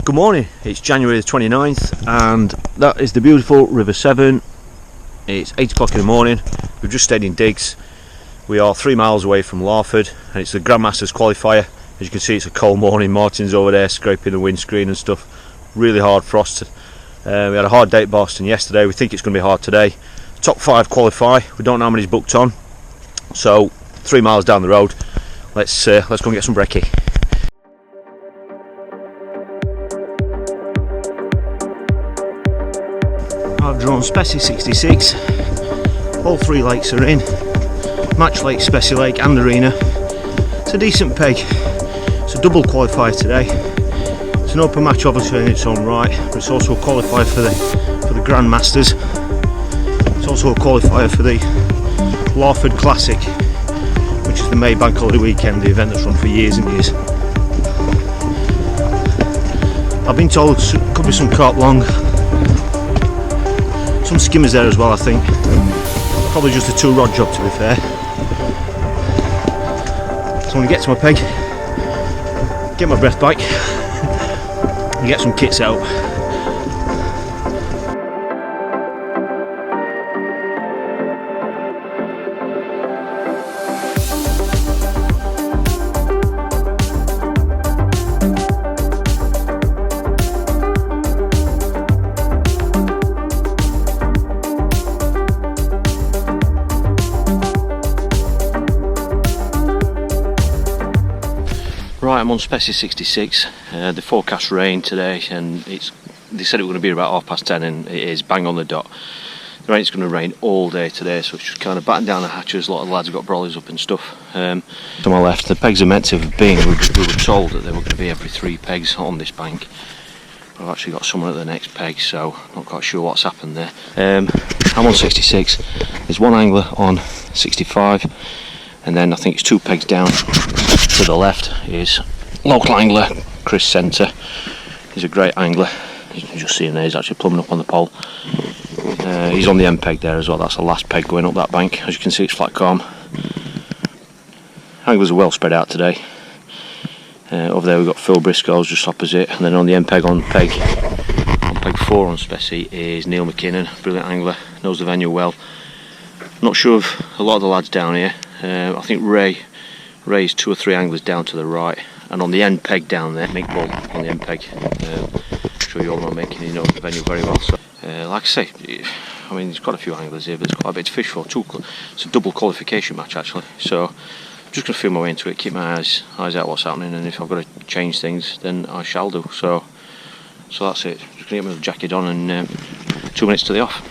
Good morning, it's January the 29th and that is the beautiful River Severn. It's 8 o'clock in the morning. We've just stayed in digs. We are 3 miles away from Larford and it's the Grandmasters qualifier. As you can see, it's a cold morning. Martin's over there scraping the windscreen and stuff. Really hard frost. We had a hard day at Boston yesterday. We think it's going to be hard today. Top 5 qualify. We don't know how many's booked on. So 3 miles down the road. Let's go and get some brekkie. I've drawn Specie 66. All 3 lakes are in. Match Lake, Specie Lake and Arena. It's a decent peg. It's a double qualifier today. It's an open match obviously in its own right, but it's also a qualifier for the Grandmasters. It's also a qualifier for the Larford Classic, which is the May Bank Holiday weekend, the event that's run for years and years. I've been told there could be some carp long. Some skimmers there as well, I think. Probably just a 2-rod job, to be fair. So I'm going to get to my peg, get my breath back, and get some kits out. Right, I'm on Specie 66. The forecast rain today, and they said it was going to be about 10:30, and it is bang on the dot. The rain's going to rain all day today, so it's just kind of batten down the hatches. A lot of the lads have got brollies up and stuff. To my left, the pegs are meant to have been. We were told that they were going to be every 3 pegs on this bank. But I've actually got someone at the next peg, so not quite sure what's happened there. I'm on 66. There's one angler on 65, and then I think it's 2 pegs down. To the left is local angler Chris Centre. He's a great angler. You can just see him there, he's actually plumbing up on the pole. He's on the end peg there as well. That's the last peg going up that bank. As you can see, it's flat calm. Anglers are well spread out today. Over there we've got Phil Briscoe's just opposite, and then on the end peg on peg 4 on Specie is Neil McKinnon, brilliant angler, knows the venue well. Not sure of a lot of the lads down here. I think Ray's 2 or 3 anglers down to the right, and on the end peg down there, Mick Bull on the end peg. I'm sure you all know Mick, and he knows the venue very well. So, like I say, I mean, there's quite a few anglers here, but there's quite a bit to fish for. It's a double qualification match actually. So I'm just going to feel my way into it, keep my eyes out what's happening, and if I've got to change things, then I shall do. So that's it. Just going to get my jacket on, and 2 minutes to the off.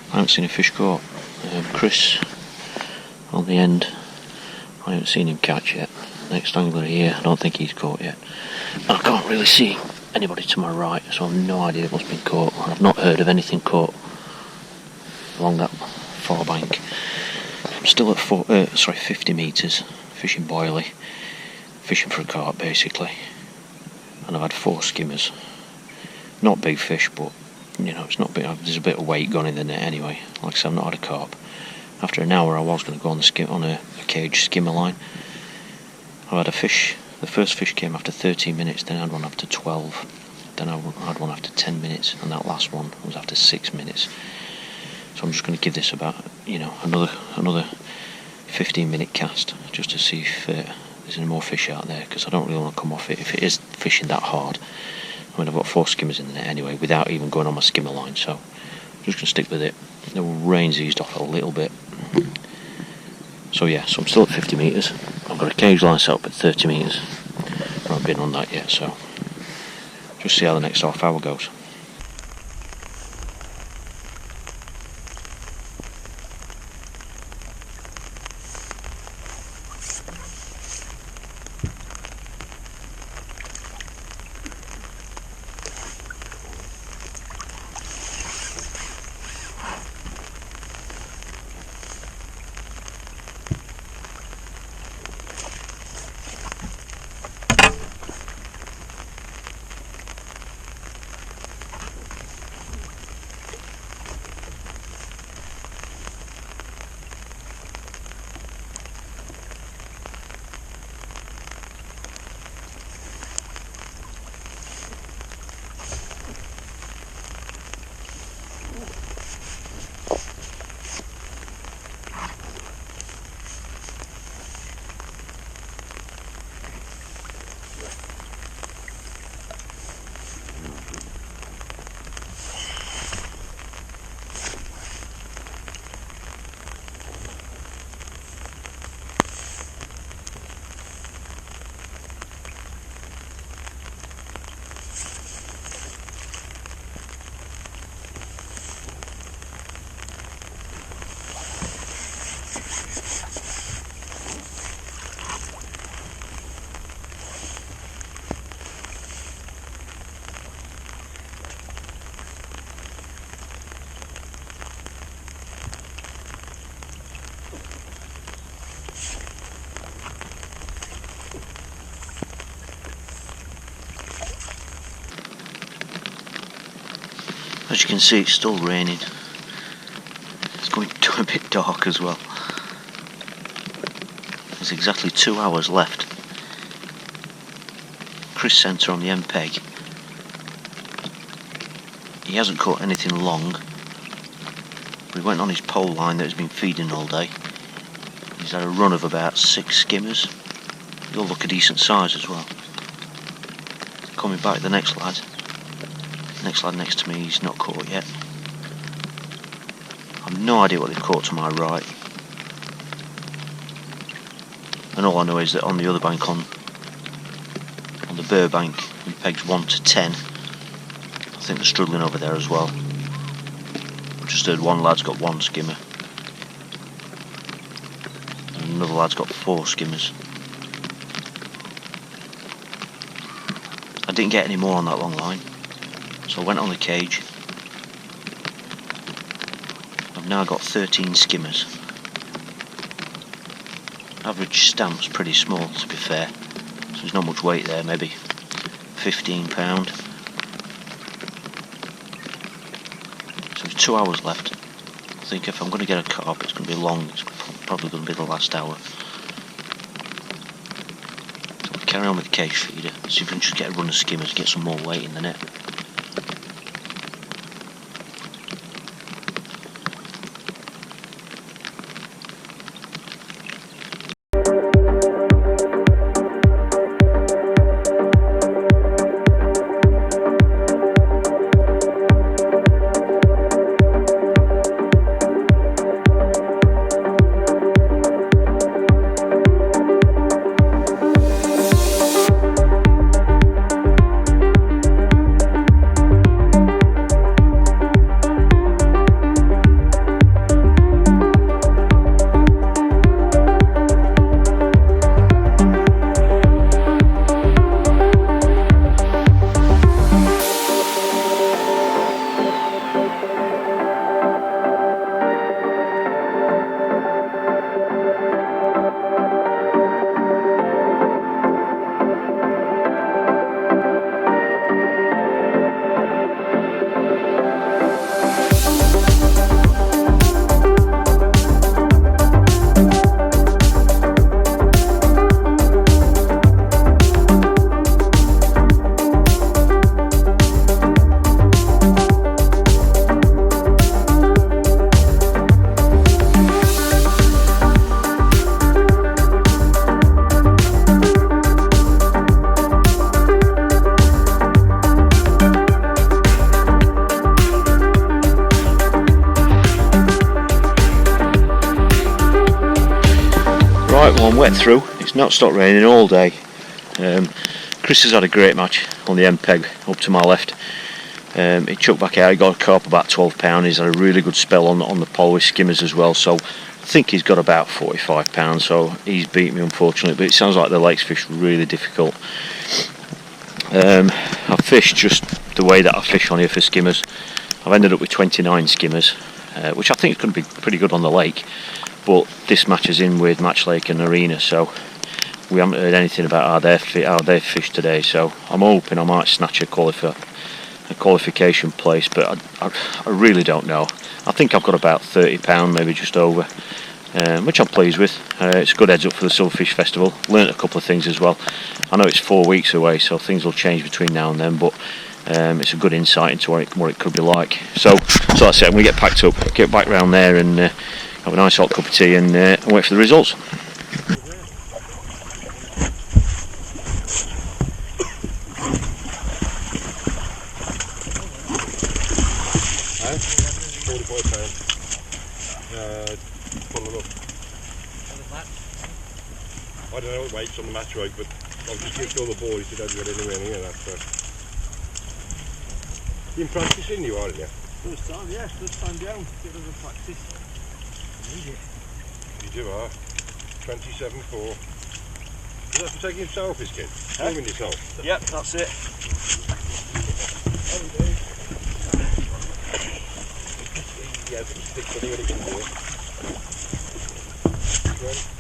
I haven't seen a fish caught. Chris on the end, I haven't seen him catch yet. Next angler here, I don't think he's caught yet. And I can't really see anybody to my right, so I've no idea what's been caught. I've not heard of anything caught along that far bank. I'm still at 50 metres, fishing boilie, fishing for a carp basically, and I've had 4 skimmers. Not big fish, but you know, it's not big. There's a bit of weight gone in the net anyway. Like I said, I've not had a carp. After an hour I was going to go on a cage skimmer line. I had a fish. The first fish came after 13 minutes, then I had one after 12, then I had one after 10 minutes, and that last one was after 6 minutes. So I'm just going to give this about, you know, another 15-minute cast, just to see if there's any more fish out there, because I don't really want to come off it if it is fishing that hard. I mean, I've got 4 skimmers in the net anyway, without even going on my skimmer line, so I'm just going to stick with it. The rain's eased off a little bit. So yeah, so I'm still at 50 metres. I've got a cage line set up at 30 metres. I haven't been on that yet, so just see how the next half hour goes. As you can see, it's still raining. It's going to a bit dark as well. There's exactly 2 hours left. Chris Centre on the end peg. He hasn't caught anything long. We went on his pole line that has been feeding all day. He's had a run of about 6 skimmers. They all look a decent size as well. Coming back, the next lad. Next lad next to me, he's not caught yet. I've no idea what they've caught to my right. And all I know is that on the other bank, on the Burr bank, in pegs 1 to 10, I think they're struggling over there as well. I've just heard one lad's got 1 skimmer. And another lad's got 4 skimmers. I didn't get any more on that long line. So I went on the cage. I've now got 13 skimmers. Average stamp's pretty small, to be fair. So there's not much weight there, maybe 15 pound. So there's 2 hours left. I think if I'm going to get a carp, it's going to be long. It's probably going to be the last hour. So we'll carry on with the cage feeder. See if we can just get a run of skimmers, get some more weight in the net. Right, well I'm wet through. It's not stopped raining all day. Chris has had a great match on the end peg up to my left. He chucked back out, he got a carp about £12. He's had a really good spell on the pole with skimmers as well, so I think he's got about £45, so he's beat me unfortunately, but it sounds like the lakes fish really difficult. I've fished just the way that I fish on here for skimmers. I've ended up with 29 skimmers, which I think is going to be pretty good on the lake, but this matches in with Match Lake and Arena, so we haven't heard anything about how they fish today, so I'm hoping I might snatch a qualification place, but I really don't know. I think I've got about £30, maybe just over, which I'm pleased with. It's a good heads up for the Silverfish Festival. Learnt a couple of things as well. I know it's 4 weeks away, so things will change between now and then, but it's a good insight into what it could be like. So that's it. I'm going to get packed up, get back round there and have a nice hot cup of tea and wait for the results. I don't know what weights on the match rate, but I'll just give all the boys to don't get anywhere near that. You've been practicing, you are, aren't you? First time, yeah, first time down. Bit of a practice. Need it. You do, are. 27.4. Is that for taking selfies, kid? Filming yourself? Yep, that's it. Yeah, put the sticks on when you can do it.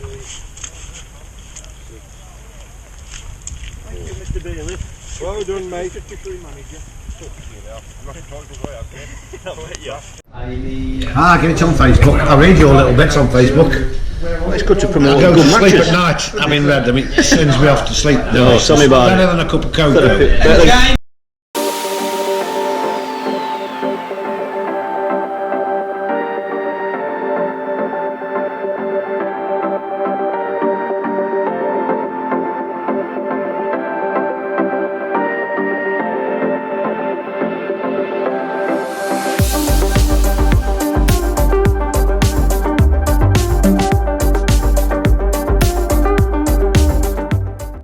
20. Thank you, Mr. Bailey. Well done, mate. 53 manager. Get it on Facebook. I read your little bits on Facebook. Well, it's good to promote. I go to sleep at night having read them. It sends me off to sleep. No, tell me about it. Better than a cup of cocoa.